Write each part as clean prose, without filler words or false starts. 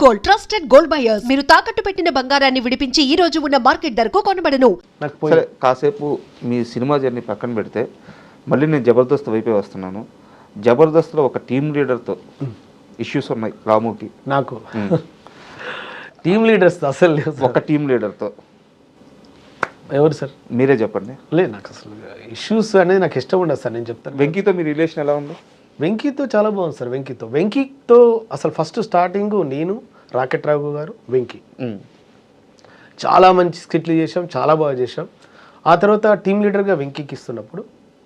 Gold, trusted gold buyers. మీరు తాకట్టు పెట్టిన బంగారాన్ని విడిపించి ఈ రోజు ఉన్న మార్కెట్ ధరకు కొనబడను. సరే, కాసేపు మీ సినిమా జర్నీ పక్కన పెడితే మళ్ళీ నేను జబర్దస్త్ వైపే వస్తున్నాను. జబర్దస్త్లో ఒక టీమ్ లీడర్తో ఇష్యూస్ ఉన్నాయి రాముకి. నాకు టీమ్ లీడర్స్ అసలు లేదు. ఒక టీమ్ లీడర్తో ఎవరు సార్? మీరే చెప్పండి. లేదు, నాకు అసలు ఇష్యూస్ అనేది నాకు ఇష్టం ఉండదు సార్. నేను చెప్తాను. వెంకీతో మీ రిలేషన్ ఎలా ఉంది? వెంకీతో చాలా బాగుంది సార్. వెంకీతో అసలు ఫస్ట్ స్టార్టింగ్ నేను, రాకెట్ రాఘు గారు, వెంకీ చాలా మంచి స్కిట్లు చేసాం, చాలా బాగా చేసాం. ఆ తర్వాత టీమ్ లీడర్గా వెంకీకి ఇస్తున్నప్పుడు,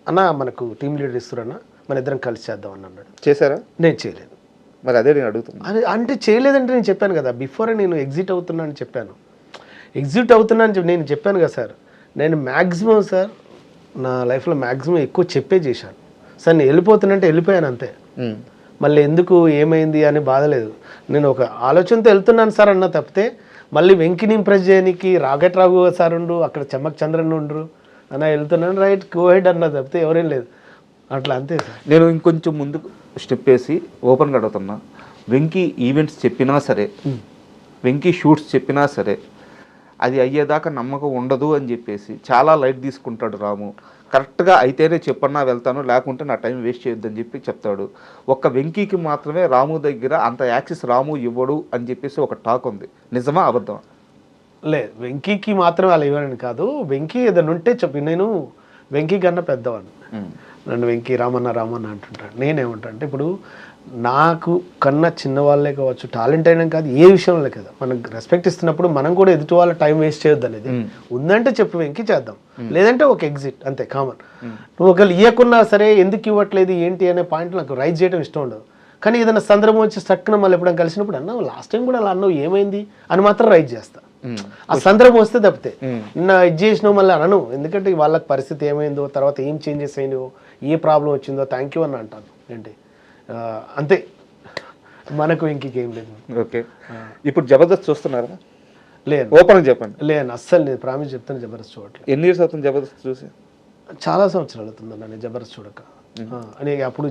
అన్న మనకు టీమ్ లీడర్ ఇస్తురన్నా, మన ఇద్దరం కలిసి చేద్దాం అని అన్నాడు. చేశారా? నేను చేయలేదు. మరి అదే నేను అడుగుతున్నా. అది అంటే చేయలేదంటే నేను చెప్పాను కదా, బిఫోరే నేను ఎగ్జిట్ అవుతున్నా అని చెప్పాను. ఎగ్జిట్ అవుతున్నా అని నేను చెప్పాను కదా సార్. నేను మ్యాక్సిమం సార్ నా లైఫ్లో మ్యాక్సిమం ఎక్కువ చెప్పే చేశాను సార్. నేను వెళ్ళిపోతున్నంటే వెళ్ళిపోయాను అంతే. మళ్ళీ ఎందుకు ఏమైంది అని బాధలేదు. నేను ఒక ఆలోచనతో వెళ్తున్నాను సార్ అన్న తప్పితే, మళ్ళీ వెంకిని ఇంప్రెస్ చేయడానికి రాకెట్ రాఘు సార్ ఉండు, అక్కడ చెమ్మక్ చంద్రన్ ఉండ్రు అన్న, వెళ్తున్నాను రైట్ గో హెడ్ అన్న తప్పితే ఎవరేం లేదు. అట్లా అంతే సార్. నేను ఇంకొంచెం ముందుకు స్టెప్ వేసి ఓపెన్గా అడుగుతున్నా. వెంకీ ఈవెంట్స్ చెప్పినా సరే, వెంకీ షూట్స్ చెప్పినా సరే, అది అయ్యేదాకా నమ్మకం ఉండదు అని చెప్పేసి చాలా లైట్ తీసుకుంటాడు రాము. కరెక్ట్గా అయితేనే చెప్పన్నా వెళ్తాను, లేకుంటే నా టైం వేస్ట్ చేయొద్దని చెప్పి చెప్తాడు. ఒక్క వెంకీకి మాత్రమే రాము దగ్గర అంత యాక్సెస్ రాము ఇవ్వడు అని చెప్పేసి ఒక టాక్ ఉంది. నిజమా అబద్ధమా? లేదు, వెంకీకి మాత్రమే అలా ఇవ్వనని కాదు. వెంకీ ఏదైనా ఉంటే చెప్పి, నేను వెంకీ కన్నా పెద్దవాడిని. నన్ను వెంకీ రామన్న అంటుంటాడు. నేనేమంటా అంటే, ఇప్పుడు నాకు కన్నా చిన్నవాళ్ళే కావచ్చు, టాలెంట్ అయినా కాదు, ఏ విషయంలో కదా మనం రెస్పెక్ట్ ఇస్తున్నప్పుడు మనం కూడా ఎదుటి వాళ్ళ టైం వేస్ట్ చేయొద్దు అనేది ఉందంటే చెప్పి వెంకీ చేద్దాం, లేదంటే ఒక ఎగ్జిట్ అంతే కామన్. నువ్వు ఒకవేళ ఇవ్వకున్నా సరే ఎందుకు ఇవ్వట్లేదు ఏంటి అనే పాయింట్ నాకు రైజ్ చేయడం ఇష్టం ఉండదు. కానీ ఏదైనా సందర్భం వచ్చి స్టక్కున మళ్ళీ ఎప్పుడైనా కలిసినప్పుడు అన్న లాస్ట్ టైం కూడా అలా అన్నావు ఏమైంది అని మాత్రం రైజ్ చేస్తా. ఆ సందర్భం వస్తే తప్పితే నిన్న ఇది చేసినావు మళ్ళీ అనను. ఎందుకంటే వాళ్ళకి పరిస్థితి ఏమైందో, తర్వాత ఏం చేంజెస్ అయినాయో, ఏ ప్రాబ్లం వచ్చిందో థ్యాంక్ యూ అని అంటాను. ఏంటి అంతే, మనకు ఇంకేం ఏం లేదు. ఓకే, ఇప్పుడు జబర్దస్త్ చూస్తున్నారా? లేదు, ఓపెన్ చెప్పండి. లేదు అస్సలు లేదు, ప్రామిస్ చెప్తాను. జబర్దస్త్ చూడట్లేదు. ఎన్ని ఇయర్స్ అవుతుంది జబర్దస్త్ చూసి? చాలా సంవత్సరాలు అవుతుందన్న నేను జబర్దస్త్ చూడక. అని అప్పుడు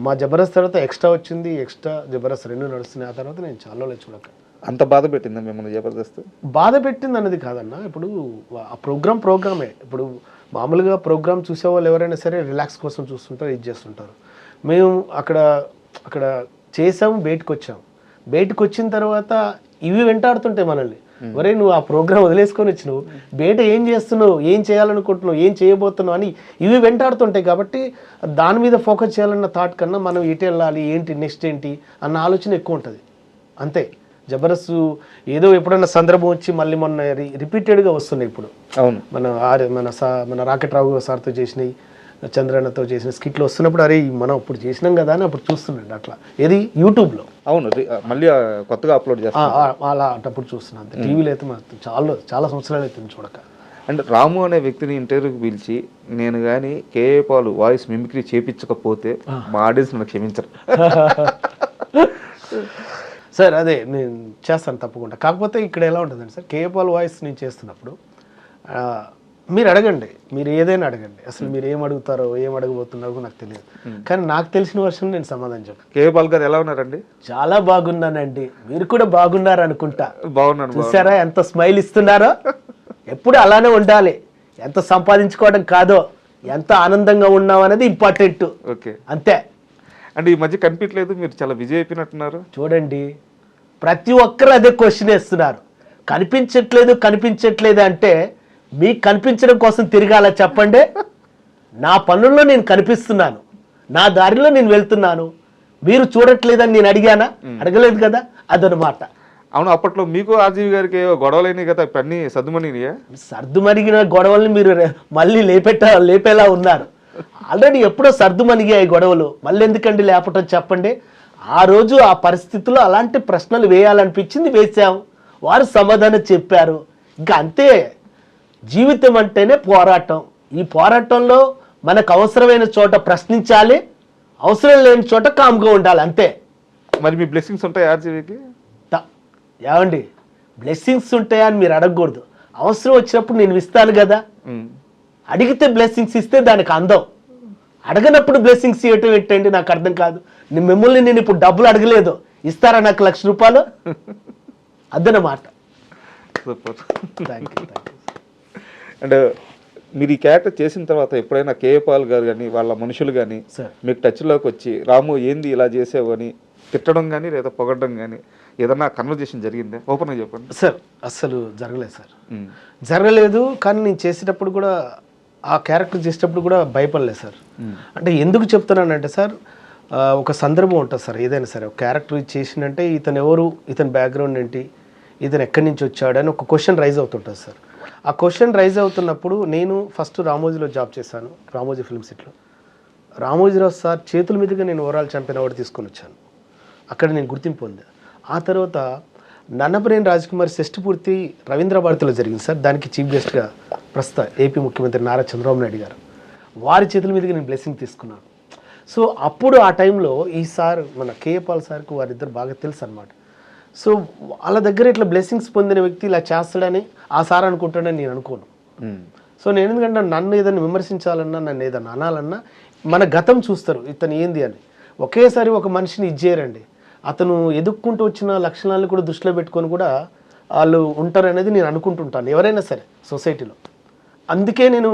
మా జబర్దస్త్ తర్వాత ఎక్స్ట్రా వచ్చింది, ఎక్స్ట్రా జబర్దస్త్ రెండు నడుస్తున్నాయి. ఆ తర్వాత నేను చాలా చూడక. అంత బాధ పెట్టిందా మిమ్మల్ని జబర్దస్త్? బాధ పెట్టింది అన్నది కాదన్న. ఇప్పుడు ఆ ప్రోగ్రామే. ఇప్పుడు మామూలుగా ప్రోగ్రామ్ చూసేవాళ్ళు ఎవరైనా సరే రిలాక్స్ కోసం చూస్తుంటారు, ఇది చేస్తుంటారు. మేము అక్కడ చేసాము, బయటకు వచ్చిన తర్వాత ఇవి వెంటాడుతుంటాయి మనల్ని. ఒరే నువ్వు ఆ ప్రోగ్రామ్ వదిలేసుకొని వచ్చినావు, బయట ఏం చేస్తున్నావు, ఏం చేయాలనుకుంటున్నావు, ఏం చేయబోతున్నావు అని ఇవి వెంటాడుతుంటాయి. కాబట్టి దాని మీద ఫోకస్ చేయాలన్న థాట్ కన్నా మనం ఇటు వెళ్ళాలి, ఏంటి నెక్స్ట్ ఏంటి అన్న ఆలోచన ఎక్కువ ఉంటుంది అంతే. జబర్దస్త్ ఏదో ఎప్పుడన్నా సందర్భం వచ్చి మళ్ళీ మొన్న రిపీటెడ్గా వస్తున్నాయి. ఇప్పుడు అవును, మన రాకెట్ రావు సార్తో చేసినవి, చంద్రన్నతో చేసిన స్కిట్లు వస్తున్నప్పుడు అరే మనం ఇప్పుడు చేసినాం కదా అని అప్పుడు చూస్తున్నాడు. అట్లా ఏది యూట్యూబ్లో. అవును, మళ్ళీ కొత్తగా అప్లోడ్ చేస్తాను అలా అప్పుడు చూస్తున్నాను అంతే. టీవీలో అయితే మాత్రం చాలా సంవత్సరాలు అవుతుంది చూడక. అంటే రాము అనే వ్యక్తిని ఇంటర్వ్యూకి పిలిచి నేను కానీ కేఏ పాల్ వాయిస్ మిమిక్రీ చేయించకపోతే మా ఆడియన్స్ నన్ను క్షమించరు. సార్ అదే నేను చేస్తాను తప్పకుండా. కాకపోతే ఇక్కడ ఎలా ఉంటుందండి సార్, కేఏ పాల్ వాయిస్ నేను చేస్తున్నప్పుడు మీరు అడగండి, మీరు ఏదైనా అడగండి, అసలు మీరు ఏం అడుగుతారో ఏం అడగబోతున్నారో నాకు తెలియదు. కానీ నాకు తెలిసిన వర్షం నేను సమాధానం చెప్పాను. కేఏ పాల్ గారు ఎలా ఉన్నారండి? చాలా బాగున్నానండి, మీరు కూడా బాగున్నారు అనుకుంటా. బాగున్నాను. చూసారా ఎంత స్మైల్ ఇస్తున్నారో? ఎప్పుడు అలానే ఉండాలి. ఎంత సంపాదించుకోవడం కాదో, ఎంత ఆనందంగా ఉన్నాం అనేది ఇంపార్టెంట్. ఓకే, అంతే. అంటే ఈ మధ్య కనిపించలేదు, మీరు చాలా బిజీ అయిపోయినట్టున్నారు. చూడండి, ప్రతి ఒక్కరు అదే క్వశ్చన్ వేస్తున్నారు. కనిపించట్లేదు అంటే మీకు కనిపించడం కోసం తిరగాల చెప్పండి. నా పనుల్లో నేను కనిపిస్తున్నాను, నా దారిలో నేను వెళ్తున్నాను, మీరు చూడట్లేదని నేను అడిగానా? అడగలేదు కదా, అదనమాట. అవును, అప్పట్లో మీకు ఆర్జీవి గారికి గొడవలైనాయి కదా, అన్నీ సర్దుమణిగిన గొడవల్ని మీరు మళ్ళీ లేపేలా ఉన్నారు. ఆల్రెడీ ఎప్పుడో సర్దుమణిగాయి గొడవలు, మళ్ళీ ఎందుకండి లేపటం చెప్పండి. ఆ రోజు ఆ పరిస్థితుల్లో అలాంటి ప్రశ్నలు వేయాలనిపించింది, వేసాం, వారు సమాధానం చెప్పారు. ఇంకా అంతే. జీవితం అంటేనే పోరాటం. ఈ పోరాటంలో మనకు అవసరమైన చోట ప్రశ్నించాలి, అవసరం లేని చోట కామ్గా ఉండాలి, అంతే. మరి మీ బ్లెస్సింగ్స్ ఉంటాయి ఆర్జీవికి? ఏమండి, బ్లెస్సింగ్స్ ఉంటాయని మీరు అడగకూడదు. అవసరం వచ్చినప్పుడు నేను ఇస్తాను కదా. అడిగితే బ్లెస్సింగ్స్ ఇస్తే దానికి అందం, అడగనప్పుడు బ్లెస్సింగ్స్ ఇవ్వటం ఏంటండి? నాకు అర్థం కాదు. మిమ్మల్ని నేను ఇప్పుడు డబ్బులు అడగలేదు, ఇస్తారా నాకు ₹1,00,000 అదనమాట. సూపర్. Thank you. అండ్ మీరు ఈ క్యారెక్టర్ చేసిన తర్వాత ఎప్పుడైనా కేఏ పాల్ గారు కానీ వాళ్ళ మనుషులు కానీ సార్ మీకు టచ్లోకి వచ్చి రాము ఏంది ఇలా చేసావు అని తిట్టడం కానీ లేదా పొగడడం కానీ ఏదన్నా కన్వర్జేషన్ జరిగిందా? ఓపెన్గా చెప్పండి. సార్ అస్సలు జరగలేదు సార్, జరగలేదు. కానీ నేను చేసేటప్పుడు కూడా ఆ క్యారెక్టర్ చేసేటప్పుడు కూడా భయపడలేదు సార్. అంటే ఎందుకు చెప్తున్నానంటే సార్, ఒక సందర్భం ఉంటుంది సార్ ఏదైనా సరే. ఒక క్యారెక్టర్ చేసినంటే ఇతను ఎవరు, ఇతని బ్యాక్గ్రౌండ్ ఏంటి, ఇతను ఎక్కడి నుంచి వచ్చాడు అని ఒక క్వశ్చన్ రైజ్ అవుతుంటుంది సార్. ఆ క్వశ్చన్ రైజ్ అవుతున్నప్పుడు నేను ఫస్ట్ రామోజీలో జాబ్ చేశాను, రామోజీ ఫిల్మ్ సిటీలో. రామోజీరావు సార్ చేతుల మీదుగా నేను ఓవరాల్ ఛాంపియన్ అవార్డు తీసుకొని వచ్చాను. అక్కడ నేను గుర్తింపు పొందా. ఆ తర్వాత నన్నపనేని రాజకుమారి షష్ఠపూర్తి రవీంద్ర భారతిలో జరిగింది సార్. దానికి చీఫ్ గెస్ట్గా ప్రస్తుత ఏపీ ముఖ్యమంత్రి నారా చంద్రబాబు నాయుడు గారు, వారి చేతుల మీదుగా నేను బ్లెస్సింగ్ తీసుకున్నాను. సో అప్పుడు ఆ టైంలో ఈ సార్ మన కేఏ పాల్ సార్కు వారిద్దరు బాగా తెలుసు అనమాట. సో వాళ్ళ దగ్గర ఇట్లా బ్లెస్సింగ్స్ పొందిన వ్యక్తి ఇలా చేస్తాడని ఆ సార్ అనుకుంటాడని నేను అనుకోను. సో నేను ఎందుకంటే నన్ను ఏదైనా విమర్శించాలన్నా, నన్ను ఏదైనా అనాలన్నా మన గతం చూస్తారు ఇతను ఏంది అని. ఒకేసారి ఒక మనిషిని ఇచ్చేయరండి. అతను ఎదుక్కుంటూ వచ్చిన లక్షణాలను కూడా దృష్టిలో పెట్టుకొని కూడా వాళ్ళు ఉంటారనేది నేను అనుకుంటుంటాను, ఎవరైనా సరే సొసైటీలో. అందుకే నేను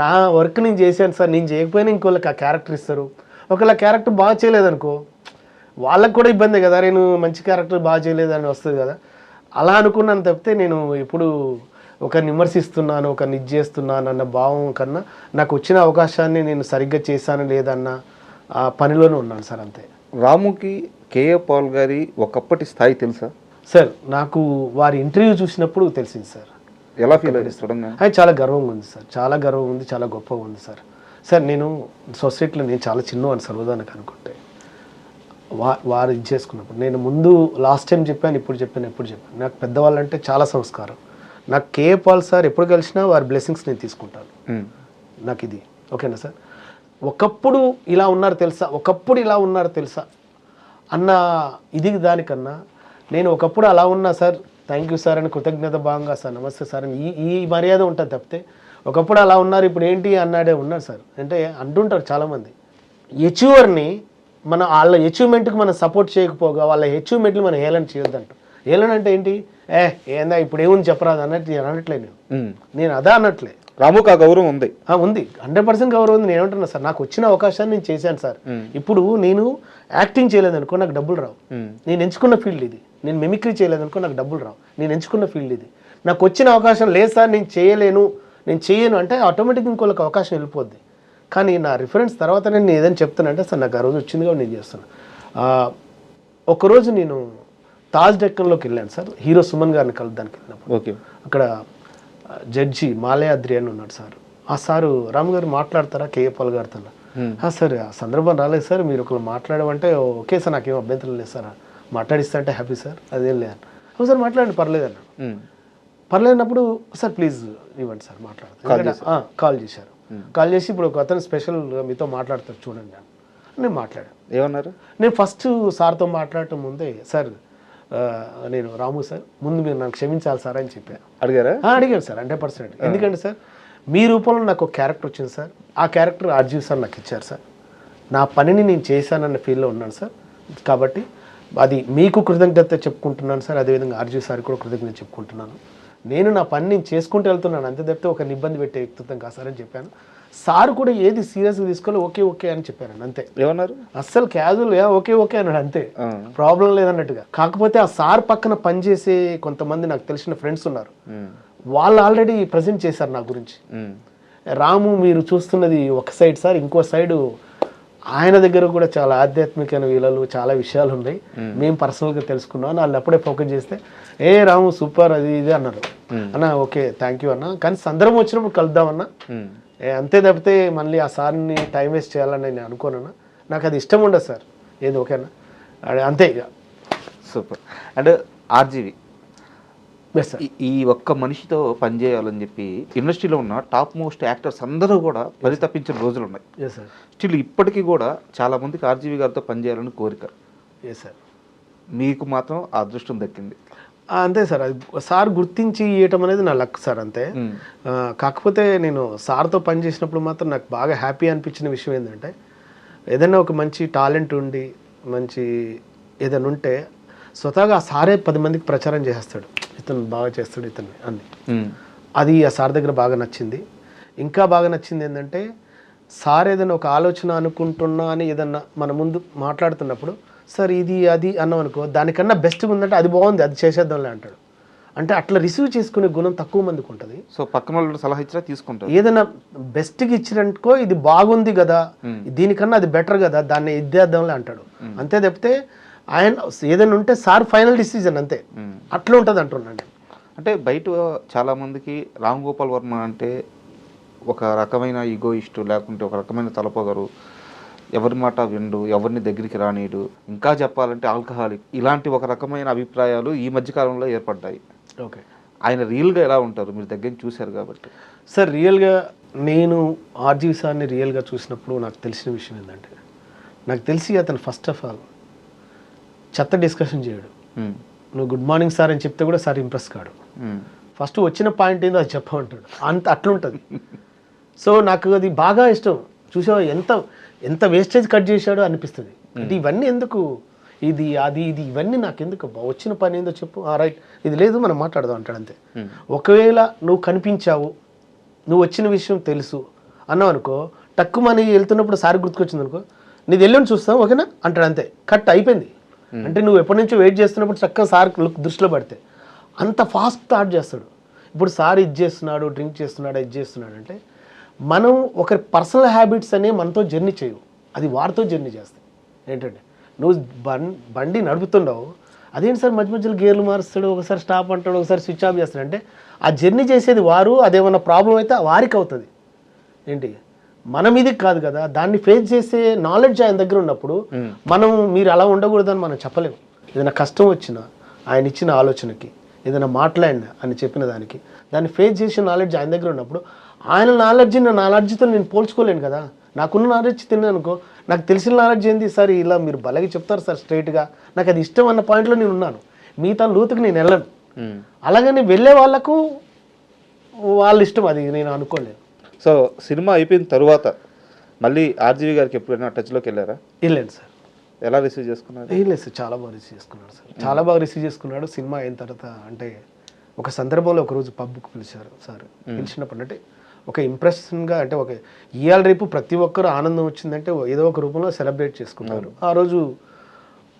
నా వర్క్ నేను చేశాను సార్. నేను చేయకపోయినా ఇంకోళ్ళకి ఆ క్యారెక్టర్ ఇస్తారు. ఒకవేళ క్యారెక్టర్ బాగా చేయలేదనుకో వాళ్ళకు కూడా ఇబ్బంది కదా, నేను మంచి క్యారెక్టర్ బాగా చేయలేదని వస్తుంది కదా. అలా అనుకున్నాను తప్పితే నేను ఎప్పుడు ఒకరిని విమర్శిస్తున్నాను, ఒకరిని ఇది చేస్తున్నాను అన్న భావం కన్నా నాకు వచ్చిన అవకాశాన్ని నేను సరిగ్గా చేశాను లేదన్న ఆ పనిలోనే ఉన్నాను సార్, అంతే. రాముకి కేఏ పాల్ గారి ఒకప్పటి స్థాయి తెలుసా సార్? నాకు వారి ఇంటర్వ్యూ చూసినప్పుడు తెలిసింది సార్. ఎలా ఫీల్ అయ్యి చూడంగా? అది చాలా గర్వంగా ఉంది సార్, చాలా గర్వం ఉంది, చాలా గొప్పగా ఉంది సార్. సార్ నేను సొసైటీలో నేను చాలా చిన్నవాడిని సర్వదా నాకు అనుకుంటే, వారు ఇది చేసుకున్నప్పుడు నేను ముందు లాస్ట్ టైం చెప్పాను, ఇప్పుడు చెప్పాను. నాకు పెద్దవాళ్ళంటే చాలా సంస్కారం. నాకు కేఏ పాల్ సార్ ఎప్పుడు కలిసినా వారి బ్లెస్సింగ్స్ నేను తీసుకుంటాను. నాకు ఇది ఓకేనా సార్? ఒకప్పుడు ఇలా ఉన్నారు తెలుసా అన్న ఇది దానికన్నా నేను ఒకప్పుడు అలా ఉన్నా సార్, థ్యాంక్ యూ సార్ అని కృతజ్ఞత భాగంగా సార్ నమస్తే సార్ అని ఈ మర్యాద ఉంటుంది తప్పితే ఒకప్పుడు అలా ఉన్నారు ఇప్పుడు ఏంటి అన్నాడే ఉన్నారు సార్. అంటే అంటుంటారు చాలామంది, అచీవర్ని మనం వాళ్ళ అచీవ్మెంట్కి మనం సపోర్ట్ చేయకపోగా వాళ్ళ అచీవ్మెంట్లు మనం హేళన చేయొద్దంట. హేళన అంటే ఏంటి, ఏందా ఇప్పుడు ఏముంది చెప్పరాదు అన్నట్టు నేను అనట్లే. నేను అదా అనట్లే. రాముకు ఆ గౌరవం ఉంది, 100% గౌరవం ఉంది. నేను ఏమంటున్నా సార్, నాకు వచ్చిన అవకాశాన్ని నేను చేశాను సార్. ఇప్పుడు నేను యాక్టింగ్ చేయలేదనుకో నాకు డబ్బులు రావు. నేను ఎంచుకున్న ఫీల్డ్ ఇది. నేను మిమిక్రీ చేయలేదనుకో నాకు డబ్బులు రావు. నేను ఎంచుకున్న ఫీల్డ్ ఇది. నాకు వచ్చిన అవకాశం లేదు సార్, నేను చేయను అంటే ఆటోమేటిక్గా ఇంకోళ్ళకి అవకాశం వెళ్ళిపోద్ది. కానీ నా రిఫరెన్స్ తర్వాత నేను ఏదైనా చెప్తానంటే సార్ నాకు ఆ రోజు వచ్చిందిగా నేను చేస్తాను. ఒకరోజు నేను తాజ్ డెక్కన్లోకి వెళ్ళాను సార్, హీరో సుమన్ గారిని కలుద్దానికి వెళ్ళినప్పుడు. ఓకే. అక్కడ జడ్జి మాలయాద్రి అని ఉన్నాడు సార్. ఆ సారు రాము గారు మాట్లాడతారా కేఏ పాల్ గారితో? సార్ ఆ సందర్భం రాలేదు సార్, మీరు ఒకరు మాట్లాడమంటే ఓకే సార్, నాకేం అభ్యంతరం లేదు సార్, మాట్లాడిస్తా అంటే హ్యాపీ సార్, అదేం లేదన్న. అవును సార్ మాట్లాడండి పర్లేదన్న. పర్లేదన్నప్పుడు సార్ ప్లీజ్ ఇవ్వండి సార్ మాట్లాడతాను. కాల్ చేశారు. కాల్ చేసి ఇప్పుడు ఒక అతను స్పెషల్ మీతో మాట్లాడతారు చూడండి అని నేను మాట్లాడాను. ఏమన్నారు? నేను ఫస్ట్ సార్తో మాట్లాడటం ముందే సార్ నేను రాము సార్ ముందు మీరు నన్ను క్షమించాలి సార్ అని చెప్పాను. అడిగారా? అడిగాను సార్ 100%. ఎందుకంటే సార్ మీ రూపంలో నాకు ఒక క్యారెక్టర్ వచ్చింది సార్, ఆ క్యారెక్టర్ ఆర్జీవి సార్ నాకు ఇచ్చారు సార్. నా పనిని నేను చేశానన్న ఫీల్లో ఉన్నాను సార్. కాబట్టి అది మీకు కృతజ్ఞత చెప్పుకుంటున్నాను సార్, అదేవిధంగా ఆర్జీవి సార్ కూడా కృతజ్ఞత చెప్పుకుంటున్నాను. నేను నా పని నేను చేసుకుంటూ వెళ్తున్నాను, అంతే తప్పితే ఒక ఇబ్బంది పెట్టే వ్యక్తిత్వం కాదు సార్ అని చెప్పాను. సార్ కూడా ఏది సీరియస్గా తీసుకోవాలి, ఓకే అని చెప్పాను అంతే. ఏమన్నారు? అస్సలు క్యాజువల్ ఓకే అన్నాడు అంతే, ప్రాబ్లం లేదన్నట్టుగా. కాకపోతే ఆ సార్ పక్కన పనిచేసే కొంతమంది నాకు తెలిసిన ఫ్రెండ్స్ ఉన్నారు, వాళ్ళు ఆల్రెడీ ప్రజెంట్ చేశారు నా గురించి. రాము మీరు చూస్తున్నది ఒక సైడ్ సార్, ఇంకో సైడు ఆయన దగ్గర కూడా చాలా ఆధ్యాత్మికమైన విలువలు చాలా విషయాలు ఉన్నాయి, మేము పర్సనల్గా తెలుసుకున్నాం. వాళ్ళు అప్పుడే ఫోకస్ చేస్తే రాము సూపర్ అది ఇది అన్నారు. అన్న ఓకే థ్యాంక్ యూ అన్న, కానీ సందర్భం వచ్చినప్పుడు కలుద్దామన్నా, అంతే తప్పితే మళ్ళీ ఆ సార్ని టైం వేస్ట్ చేయాలని నేను అనుకోనన్నా. నాకు అది ఇష్టం ఉండదు సార్, ఏది ఓకేనా అంతే ఇక. సూపర్. అండ్ ఆర్జీవి సార్ ఈ ఒక్క మనిషితో పనిచేయాలని చెప్పి ఇండస్ట్రీలో ఉన్న టాప్ మోస్ట్ యాక్టర్స్ అందరూ కూడా పరితపించిన రోజులు ఉన్నాయి. స్టిల్ ఇప్పటికీ కూడా చాలా మందికి ఆర్జీవి గారితో పనిచేయాలని కోరిక. సార్ మీకు మాత్రం ఆ అదృష్టం దక్కింది. అంతే సార్, అది సార్ గుర్తించి ఇవ్వటం అనేది నా లక్ సార్ అంతే. కాకపోతే నేను సార్తో పనిచేసినప్పుడు మాత్రం నాకు బాగా హ్యాపీ అనిపించిన విషయం ఏంటంటే, ఏదైనా ఒక మంచి టాలెంట్ ఉండి మంచి ఏదైనా ఉంటే స్వతహాగా ఆ సారే 10 మందికి ప్రచారం చేసేస్తాడు, ఇతను బాగా చేస్తాడు ఇతను అన్ని. అది ఆ సార్ దగ్గర బాగా నచ్చింది. ఇంకా బాగా నచ్చింది ఏంటంటే సార్ ఏదైనా ఒక ఆలోచన అనుకుంటున్నా అని ఏదన్నా మన ముందు మాట్లాడుతున్నప్పుడు సార్ ఇది అది అన్నాం అనుకో, దానికన్నా బెస్ట్గా ఉందంటే అది బాగుంది అది చేసేద్దాంలే అంటాడు. అంటే అట్లా రిసీవ్ చేసుకునే గుణం తక్కువ మందికి ఉంటుంది. సో పక్కన వాళ్ళు సలహా ఇచ్చినా తీసుకుంటారు. ఏదైనా బెస్ట్గా ఇచ్చినట్టుకో ఇది బాగుంది కదా, దీనికన్నా అది బెటర్ కదా, దాన్ని ఇద్దేద్దాంలే అంటాడు. అంతే తప్పితే ఆయన ఏదైనా ఉంటే సార్ ఫైనల్ డిసిజన్ అంతే, అట్లా ఉంటుంది అంటున్నాను. అంటే బయట చాలామందికి రామ్ గోపాల్ వర్మ అంటే ఒక రకమైన ఈగోయిస్టు, లేకుంటే ఒక రకమైన తలపొగరు, ఎవరి మాట విండు, ఎవరిని దగ్గరికి రానీడు, ఇంకా చెప్పాలంటే ఆల్కహాలిక్, ఇలాంటి ఒక రకమైన అభిప్రాయాలు ఈ మధ్యకాలంలో ఏర్పడ్డాయి. ఓకే, ఆయన రియల్గా ఎలా ఉంటారు మీరు దగ్గర చూశారు కాబట్టి? సార్ రియల్గా నేను ఆర్జీవి సార్ని రియల్గా చూసినప్పుడు నాకు తెలిసిన విషయం ఏంటంటే, నాకు తెలిసి అతను ఫస్ట్ ఆఫ్ ఆల్ చెత్త డిస్కషన్ చేయడు. నువ్వు గుడ్ మార్నింగ్ సార్ అని చెప్తే కూడా సార్ ఇంప్రెస్ కాడు. ఫస్ట్ వచ్చిన పాయింట్ ఏందో అది చెప్పమంటాడు, అంత అట్లుంటుంది. సో నాకు అది బాగా ఇష్టం. చూసావా ఎంత వేస్టేజ్ కట్ చేశాడో అనిపిస్తుంది. అంటే ఇవన్నీ ఎందుకు, ఇది అది ఇది ఇవన్నీ నాకు ఎందుకు, వచ్చిన పని ఏందో చెప్పు, రైట్ ఇది లేదు మనం మాట్లాడదాం అంటాడు అంతే. ఒకవేళ నువ్వు కనిపించావు, నువ్వు వచ్చిన విషయం తెలుసు అన్నావు అనుకో, టక్కుమని వెళ్తున్నప్పుడు సార్ గుర్తుకొచ్చింది అనుకో, నీది వెళ్ళని చూస్తాం ఓకేనా అంటాడు అంతే, కట్ అయిపోయింది. అంటే నువ్వు ఎప్పటి నుంచో వెయిట్ చేస్తున్నప్పుడు చక్కగా సార్ లుక్ దృష్టిలో పడితే అంత ఫాస్ట్ స్టార్ట్ చేస్తాడు. ఇప్పుడు సార్ ఇది చేస్తున్నాడు, డ్రింక్ చేస్తున్నాడు, ఇది చేస్తున్నాడు అంటే మనం ఒకరి పర్సనల్ హ్యాబిట్స్ అనే మనతో జర్నీ చేయవు, అది వారితో జర్నీ చేస్తాయి. ఏంటంటే నువ్వు బండి నడుపుతున్నావు, అదేంటి సార్ మధ్య మధ్యలో గేర్లు మారుస్తాడు, ఒకసారి స్టాప్ అంటాడు, ఒకసారి స్విచ్ ఆఫ్ చేస్తాడు. అంటే ఆ జర్నీ చేసేది వారు, అదేమన్నా ప్రాబ్లం అయితే వారికి అవుతుంది. ఏంటి మన మీదకి కాదు కదా, దాన్ని ఫేస్ చేసే నాలెడ్జ్ ఆయన దగ్గర ఉన్నప్పుడు మనం మీరు అలా ఉండకూడదని మనం చెప్పలేము. ఏదైనా కష్టం వచ్చినా ఆయన ఇచ్చిన ఆలోచనకి, ఏదైనా మాట్లాడినా అని చెప్పిన దానికి, దాన్ని ఫేస్ చేసే నాలెడ్జ్ ఆయన దగ్గర ఉన్నప్పుడు ఆయన నాలెడ్జ్ నా నాలెడ్జ్తో నేను పోల్చుకోలేను కదా. నాకున్న నాలెడ్జ్ తిన్నాను అనుకో, నాకు తెలిసిన నాలెడ్జ్ ఏంది సార్, ఇలా మీరు బలగి చెప్తారు సార్ స్ట్రైట్గా, నాకు అది ఇష్టం అన్న పాయింట్లో నేను ఉన్నాను, మిగతా లోతుకి నేను వెళ్ళను. అలాగని వెళ్ళే వాళ్ళకు వాళ్ళ ఇష్టం, అది నేను అనుకోలేను. సో సినిమా అయిపోయిన తర్వాత మళ్ళీ ఆర్జీవి గారికి ఎప్పుడైనా టచ్లోకి వెళ్ళారా? వెళ్ళండి సార్. ఎలా రిసీవ్ చేసుకున్నారు? ఏం లేదు సార్, చాలా బాగా రిసీవ్ చేసుకున్నాడు సార్, చాలా బాగా రిసీవ్ చేసుకున్నాడు. సినిమా అయిన తర్వాత అంటే ఒక సందర్భంలో ఒకరోజు పబ్కి పిలిచారు సార్. పిలిచినప్పుడు అంటే ఒక ఇంప్రెషన్గా, అంటే ఒక ఇవాళ రేపు ప్రతి ఒక్కరు ఆనందం వచ్చిందంటే ఏదో ఒక రూపంలో సెలబ్రేట్ చేసుకున్నారు. ఆ రోజు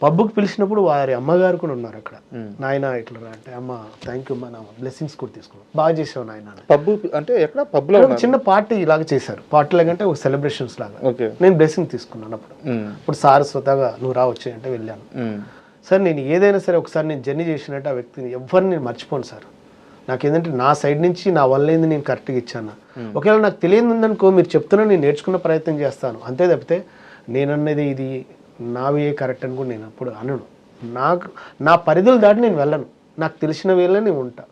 పబ్కి పిలిచినప్పుడు వారి అమ్మగారు కూడా ఉన్నారు అక్కడ. నాయన ఇట్లా అంటే, అమ్మ థ్యాంక్ యూ అమ్మ, నా బ్లెస్సింగ్స్ కూడా తీసుకున్నాను, బాగా చేసావు నాయన. పబ్ అంటే ఎక్కడ పబ్లో చిన్న పార్టీ లాగా చేశారు, పార్టీ లాగా అంటే ఒక సెలబ్రేషన్స్ లాగా. నేను బ్లెస్సింగ్ తీసుకున్నాను అప్పుడు. ఇప్పుడు సార్ స్వతహాగా నువ్వు రావచ్చు అంటే వెళ్ళాను. సార్ నేను ఏదైనా సరే ఒకసారి నేను జర్నీ చేసినట్టు ఆ వ్యక్తిని ఎవరిని నేను మర్చిపోను సార్. నాకేంటంటే నా సైడ్ నుంచి నా వల్ల ఏంది నేను కరెక్ట్గా ఇచ్చాను. ఒకవేళ నాకు తెలియదు ఉందనుకో, మీరు చెప్తున్నా నేను నేర్చుకున్న ప్రయత్నం చేస్తాను అంతే తప్పితే నేనన్నది ఇది నావే కరెక్ట్ అని కూడా నేను అప్పుడు అనను. నా పరిధులు దాటి నేను వెళ్ళను, నాకు తెలిసిన వేళ నేను ఉంటా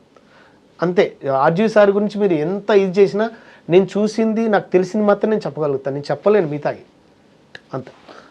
అంతే. ఆర్జీవి సార్ గురించి మీరు ఎంత ఇది చేసినా నేను చూసింది నాకు తెలిసింది మాత్రం నేను చెప్పగలుగుతాను, నేను చెప్పలేను మిగతాయి అంతే.